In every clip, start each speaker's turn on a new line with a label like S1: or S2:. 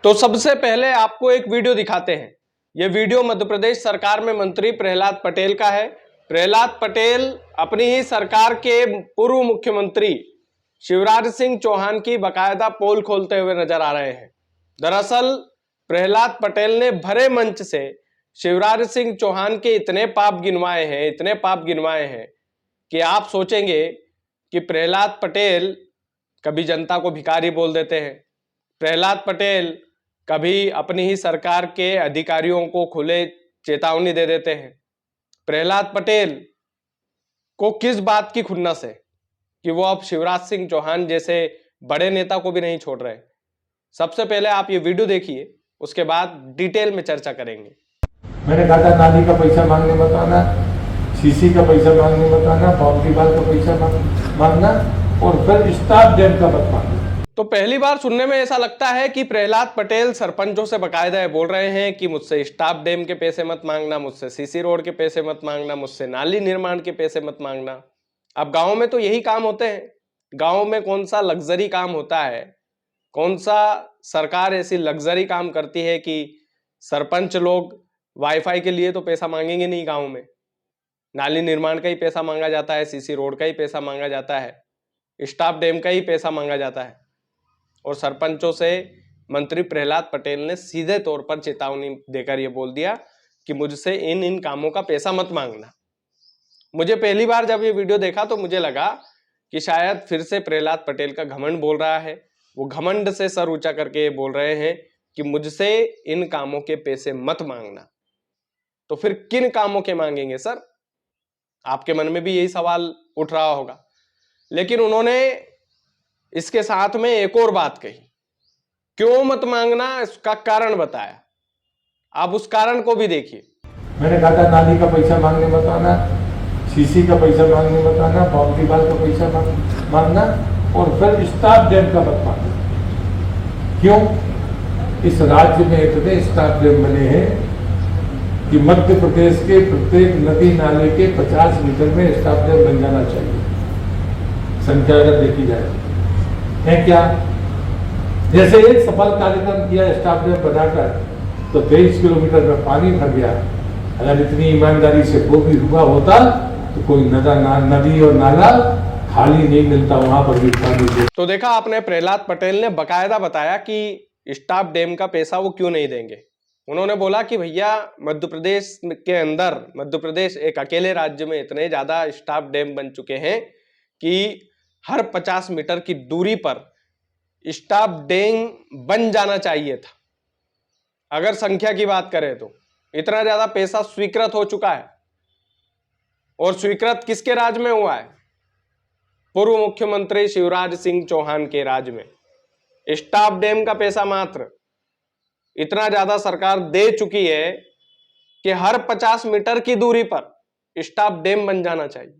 S1: तो सबसे पहले आपको एक वीडियो दिखाते हैं। यह वीडियो मध्य प्रदेश सरकार में मंत्री प्रहलाद पटेल का है। प्रहलाद पटेल अपनी ही सरकार के पूर्व मुख्यमंत्री शिवराज सिंह चौहान की बाकायदा पोल खोलते हुए नजर आ रहे हैं। दरअसल प्रहलाद पटेल ने भरे मंच से शिवराज सिंह चौहान के इतने पाप गिनवाए हैं कि आप सोचेंगे कि प्रहलाद पटेल कभी जनता को भिखारी बोल देते हैं, प्रहलाद पटेल कभी अपनी ही सरकार के अधिकारियों को खुले चेतावनी दे देते हैं। प्रहलाद पटेल को किस बात की खुन्नस है कि वो अब शिवराज सिंह चौहान जैसे बड़े नेता को भी नहीं छोड़ रहे। सबसे पहले आप ये वीडियो देखिए, उसके बाद डिटेल में चर्चा करेंगे।
S2: मैंने कहा था नाली का पैसा मांगने मत आना, सीसी का पैसा मांगने मत आना, बाउंड्री वाल का पैसा मांगना और फिर स्टाफ डैम का मत मांगना।
S1: तो पहली बार सुनने में ऐसा लगता है कि प्रहलाद पटेल सरपंचों से बाकायदा बोल रहे हैं कि मुझसे स्टाफ डैम के पैसे मत मांगना, मुझसे सीसी रोड के पैसे मत मांगना, मुझसे नाली निर्माण के पैसे मत मांगना। अब गांव में तो यही काम होते हैं। गांव में कौन सा लग्जरी काम होता है, कौन सा सरकार ऐसी लग्जरी काम करती है कि सरपंच लोग वाईफाई के लिए तो पैसा मांगेंगे नहीं। गांव में नाली निर्माण का ही पैसा मांगा जाता है, सीसी रोड का ही पैसा मांगा जाता है, स्टाफ डैम का ही पैसा मांगा जाता है। और सरपंचों से मंत्री प्रहलाद पटेल ने सीधे तौर पर चेतावनी देकर यह बोल दिया कि मुझसे इन कामों का पैसा मत मांगना। मुझे पहली बार जब ये वीडियो देखा तो मुझे लगा कि शायद फिर से प्रहलाद पटेल का घमंड बोल रहा है। वो घमंड से सर ऊंचा करके ये बोल रहे हैं कि मुझसे इन कामों के पैसे मत मांगना। तो फिर किन कामों के मांगेंगे सर? आपके मन में भी यही सवाल उठ रहा होगा। लेकिन उन्होंने इसके साथ में एक और बात कही, क्यों मत मांगना, इसका कारण बताया। आप उस कारण को भी देखिए।
S2: मैंने कहा था नाली का पैसा मांगने मत आना, सीसी का पैसा मांगने मत आना, बाउंड्री वाल का पैसा मांगना और फिर स्टाफ डैम का मत मांगना। क्यों? इस राज्य में इतने स्टाफ डैम बने हैं कि मध्य प्रदेश के प्रत्येक नदी नाले के 50 मीटर में स्टाफ डैम बन जाना चाहिए। संख्या अगर देखी जाए है क्या? जैसे एक सफल कार्यक्रम किया स्टाफ डैम बनाकर तो 23 किलोमीटर में पानी भर गया। अगर इतनी ईमानदारी से वो भी हुआ होता तो कोई नदी और नाला खाली नहीं मिलता, वहां पर भी पानी।
S1: तो देखा आपने, प्रहलाद पटेल ने बकायदा बताया कि स्टाफ डैम का पैसा वो क्यों नहीं देंगे। उन्होंने बोला कि भैया मध्य प्रदेश के अंदर, मध्य प्रदेश एक अकेले राज्य में इतने ज्यादा स्टाफ डैम बन चुके हैं कि हर 50 मीटर की दूरी पर स्टाफ डैम बन जाना चाहिए था। अगर संख्या की बात करें तो इतना ज्यादा पैसा स्वीकृत हो चुका है। और स्वीकृत किसके राज में हुआ है? पूर्व मुख्यमंत्री शिवराज सिंह चौहान के राज में। स्टाफ डैम का पैसा मात्र इतना ज्यादा सरकार दे चुकी है कि हर 50 मीटर की दूरी पर स्टाफ डैम बन जाना चाहिए।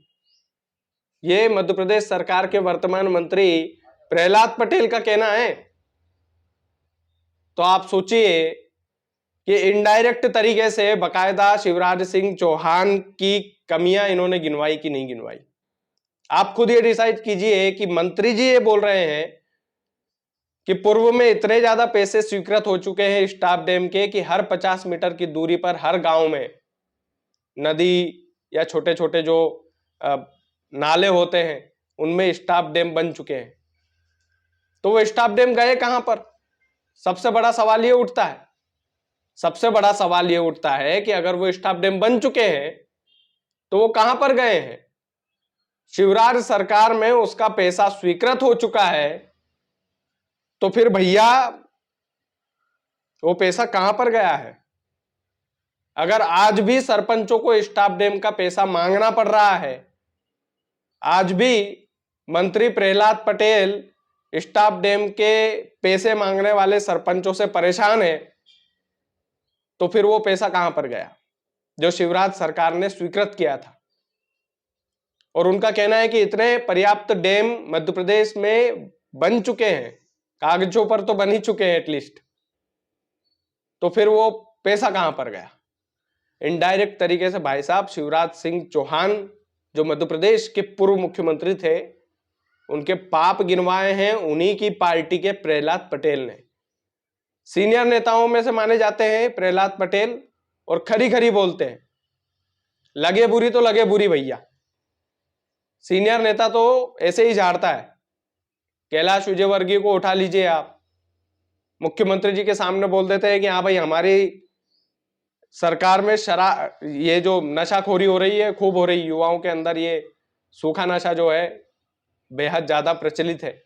S1: यह मध्य प्रदेश सरकार के वर्तमान मंत्री प्रहलाद पटेल का कहना है। तो आप सोचिए कि इनडायरेक्ट तरीके से बकायदा शिवराज सिंह चौहान की कमियां इन्होंने गिनवाई कि नहीं गिनवाई। आप खुद ये डिसाइड कीजिए कि मंत्री जी ये बोल रहे हैं कि पूर्व में इतने ज्यादा पैसे स्वीकृत हो चुके हैं स्टाफ डैम के कि हर 50 मीटर की दूरी पर हर गांव में नदी या छोटे छोटे जो नाले होते हैं उनमें स्टाफ डैम बन चुके हैं। तो वो स्टाफ डैम गए कहां पर? सबसे बड़ा सवाल ये उठता है। सबसे बड़ा सवाल ये उठता है कि अगर वो स्टाफ डैम बन चुके हैं तो वो कहां पर गए हैं? शिवराज सरकार में उसका पैसा स्वीकृत हो चुका है, तो फिर भैया वो पैसा कहां पर गया है? अगर आज भी सरपंचों को स्टाफ डैम का पैसा मांगना पड़ रहा है, आज भी मंत्री प्रहलाद पटेल स्टाफ डैम के पैसे मांगने वाले सरपंचों से परेशान है, तो फिर वो पैसा कहां पर गया जो शिवराज सरकार ने स्वीकृत किया था? और उनका कहना है कि इतने पर्याप्त डैम मध्य प्रदेश में बन चुके हैं, कागजों पर तो बन ही चुके हैं एटलीस्ट, तो फिर वो पैसा कहां पर गया? इनडायरेक्ट तरीके से भाई साहब शिवराज सिंह चौहान जो मध्य प्रदेश के पूर्व मुख्यमंत्री थे, उनके पाप गिनवाए हैं उन्हीं की पार्टी के प्रहलाद पटेल ने। सीनियर नेताओं में से माने जाते हैं प्रहलाद पटेल, और खरी खरी बोलते हैं। लगे बुरी तो लगे बुरी भैया, सीनियर नेता तो ऐसे ही झाड़ता है। कैलाश विजयवर्गीय को उठा लीजिए आप, मुख्यमंत्री जी के सामने बोल देते हैं कि हाँ भाई हमारी सरकार में ये जो नशाखोरी हो रही है खूब हो रही, युवाओं के अंदर ये सूखा नशा जो है बेहद ज्यादा प्रचलित है,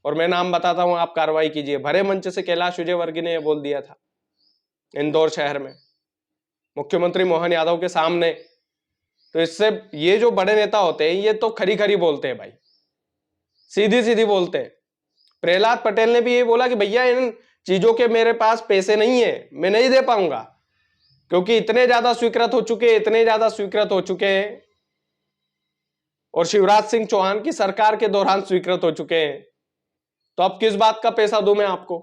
S1: और मैं नाम बताता हूं, आप कार्रवाई कीजिए। भरे मंच से कैलाश विजयवर्गीय ने यह बोल दिया था इंदौर शहर में मुख्यमंत्री मोहन यादव के सामने। तो इससे ये जो बड़े नेता होते हैं ये तो खरी खरी बोलते हैं भाई, सीधी सीधी बोलते हैं। प्रहलाद पटेल ने भी ये बोला कि भैया इन चीजों के मेरे पास पैसे नहीं है, मैं नहीं दे पाऊंगा, क्योंकि इतने ज्यादा स्वीकृत हो चुके, इतने ज्यादा स्वीकृत हो चुके हैं, और शिवराज सिंह चौहान की सरकार के दौरान स्वीकृत हो चुके हैं। तो अब किस बात का पैसा दूं मैं आपको?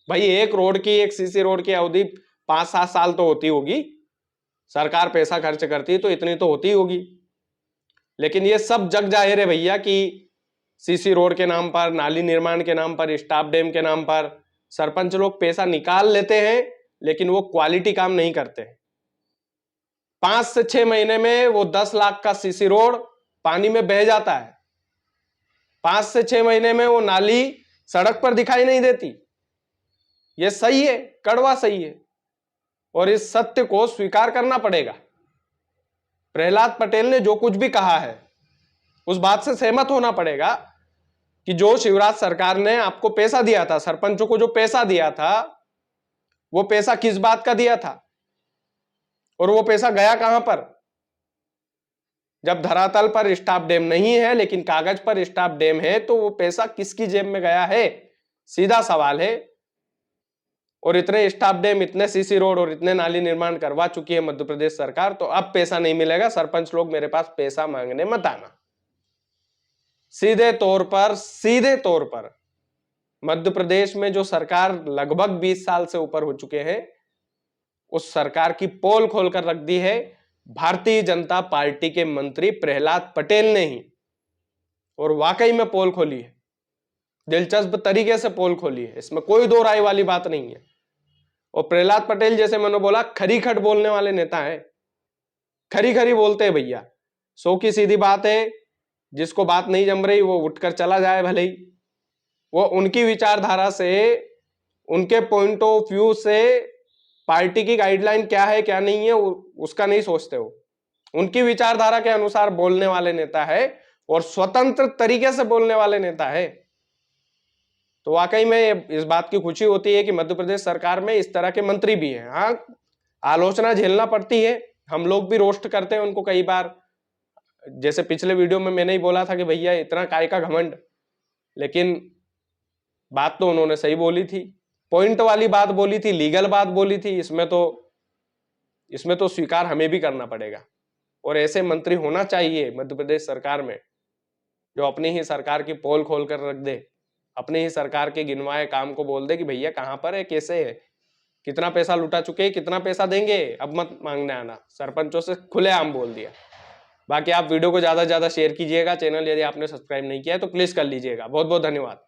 S1: भाई एक रोड की, एक सीसी रोड की अवधि 5-7 साल तो होती होगी, सरकार पैसा खर्च करती है तो इतनी तो होती होगी। लेकिन ये सब जग जाहिर है भैया कि सीसी रोड के नाम पर, नाली निर्माण के नाम पर, स्टाफ डैम के नाम पर सरपंच लोग पैसा निकाल लेते हैं, लेकिन वो क्वालिटी काम नहीं करते। 5 से 6 महीने में वो 10 लाख का सीसी रोड पानी में बह जाता है। 5 से 6 महीने में वो नाली सड़क पर दिखाई नहीं देती। ये सही है, कड़वा सही है, और इस सत्य को स्वीकार करना पड़ेगा। प्रहलाद पटेल ने जो कुछ भी कहा है उस बात से सहमत होना पड़ेगा कि जो शिवराज सरकार ने आपको पैसा दिया था, सरपंचों को जो पैसा दिया था, वो पैसा किस बात का दिया था और वो पैसा गया कहां पर? जब धरातल पर स्टाफ डैम नहीं है लेकिन कागज पर स्टाफ डैम है, तो वो पैसा किसकी जेब में गया है? सीधा सवाल है। और इतने स्टाफ डैम, इतने सीसी रोड और इतने नाली निर्माण करवा चुकी है मध्य प्रदेश सरकार, तो अब पैसा नहीं मिलेगा। सरपंच लोग मेरे पास पैसा मांगने मत आना। सीधे तौर पर मध्य प्रदेश में जो सरकार लगभग 20 साल से ऊपर हो चुके हैं, उस सरकार की पोल खोलकर रख दी है भारतीय जनता पार्टी के मंत्री प्रहलाद पटेल ने ही। और वाकई में पोल खोली है, दिलचस्प तरीके से पोल खोली है, इसमें कोई दो राय वाली बात नहीं है। और प्रहलाद पटेल जैसे मैंने बोला खरी खट बोलने वाले नेता हैं, खरी खरी बोलते हैं भैया। 100 की सीधी बात है, जिसको बात नहीं जम रही वो उठकर चला जाए भले ही। वो उनकी विचारधारा से, उनके पॉइंट ऑफ व्यू से पार्टी की गाइडलाइन क्या है क्या नहीं है उसका नहीं सोचते हो। उनकी विचारधारा के अनुसार बोलने वाले नेता है और स्वतंत्र तरीके से बोलने वाले नेता है। तो वाकई में इस बात की खुशी होती है कि मध्य प्रदेश सरकार में इस तरह के मंत्री भी हैं। हाँ, आलोचना झेलना पड़ती है, हम लोग भी रोस्ट करते हैं उनको कई बार। जैसे पिछले वीडियो में मैंने ही बोला था कि भैया इतना काय का घमंड, लेकिन बात तो उन्होंने सही बोली थी, पॉइंट वाली बात बोली थी, लीगल बात बोली थी। इसमें तो स्वीकार हमें भी करना पड़ेगा। और ऐसे मंत्री होना चाहिए मध्य प्रदेश सरकार में, जो अपनी ही सरकार की पोल खोल कर रख दे, अपनी ही सरकार के गिनवाए काम को बोल दे कि भैया कहां पर है, कैसे है, कितना पैसा लुटा चुके हैं, कितना पैसा देंगे, अब मत मांगने आना। सरपंचों से खुलेआम बोल दिया। बाकी आप वीडियो को ज्यादा से ज्यादा शेयर कीजिएगा। चैनल यदि आपने सब्सक्राइब नहीं किया है तो प्लीज कर लीजिएगा। बहुत बहुत धन्यवाद।